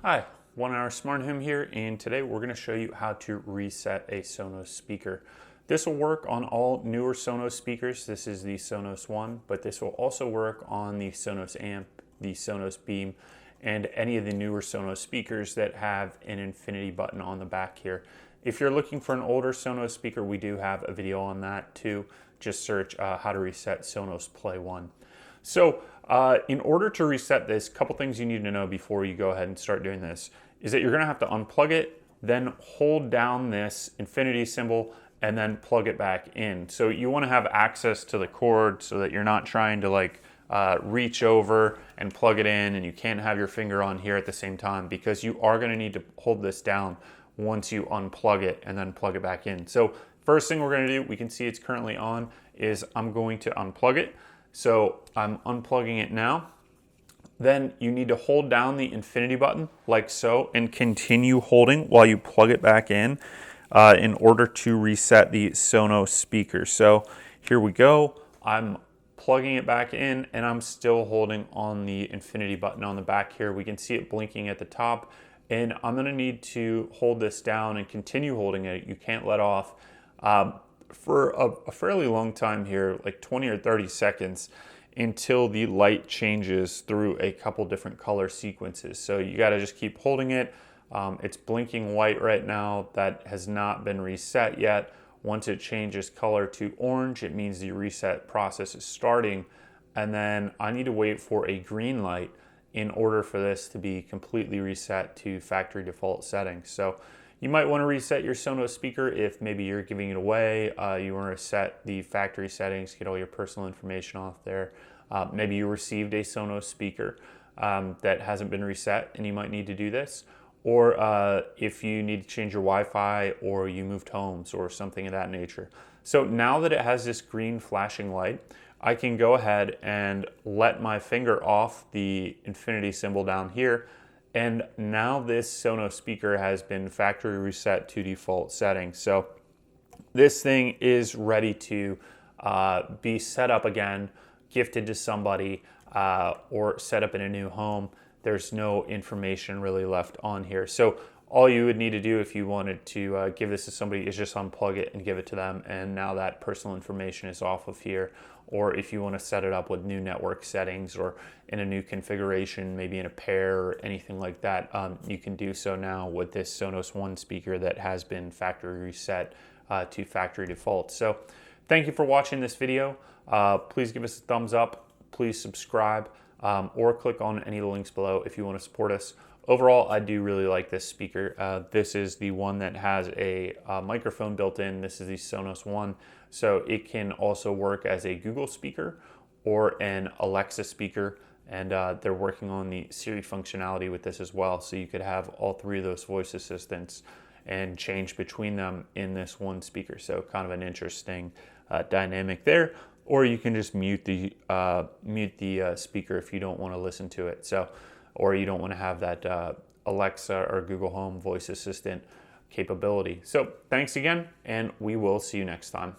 Hi, 1 Hour Smart Home here, and today we're going to show you how to reset a Sonos speaker. This will work on all newer Sonos speakers. This is the Sonos One, but this will also work on the Sonos Amp, the Sonos Beam, and any of the newer Sonos speakers that have an infinity button on the back here. If you're looking for an older Sonos speaker, we do have a video on that too. Just search how to reset Sonos Play One. So in order to reset this, a couple things you need to know before you go ahead and start doing this is that you're going to have to unplug it, then hold down this infinity symbol, and then plug it back in. So you want to have access to the cord so that you're not trying to reach over and plug it in, and you can't have your finger on here at the same time, because you are going to need to hold this down once you unplug it and then plug it back in. So first thing we're going to do, we can see it's currently on, is I'm going to unplug it. So I'm unplugging it now. Then you need to hold down the infinity button like so and continue holding while you plug it back in order to reset the Sonos speaker. So here we go. I'm plugging it back in and I'm still holding on the infinity button on the back here. We can see it blinking at the top, and I'm going to need to hold this down and continue holding it. You can't let off. For a fairly long time here, like 20 or 30 seconds, until the light changes through a couple different color sequences. So you got to just keep holding it. It's blinking white right now. That has not been reset yet. Once it changes color to orange, it means the reset process is starting. And then I need to wait for a green light in order for this to be completely reset to factory default settings. So you might want to reset your Sonos speaker if maybe you're giving it away. You want to set the factory settings, get all your personal information off there. Maybe you received a Sonos speaker that hasn't been reset, and you might need to do this. Or if you need to change your Wi-Fi, or you moved homes or something of that nature. So now that it has this green flashing light, I can go ahead and let my finger off the infinity symbol down here. And now this Sonos speaker has been factory reset to default settings. So this thing is ready to be set up again, gifted to somebody, or set up in a new home. There's no information really left on here. So all you would need to do if you wanted to give this to somebody is just unplug it and give it to them. And now that personal information is off of here. Or if you want to set it up with new network settings or in a new configuration, maybe in a pair or anything like that, you can do so now with this Sonos One speaker that has been factory reset to factory default. So thank you for watching this video. Please give us a thumbs up. Please subscribe or click on any of the links below if you want to support us. Overall, I do really like this speaker. This is the one that has a microphone built in. This is the Sonos One. So it can also work as a Google speaker or an Alexa speaker. And they're working on the Siri functionality with this as well. So you could have all three of those voice assistants and change between them in this one speaker. So kind of an interesting dynamic there. Or you can just mute the speaker if you don't want to listen to it. So, or you don't want to have that Alexa or Google Home voice assistant capability. So thanks again, and we will see you next time.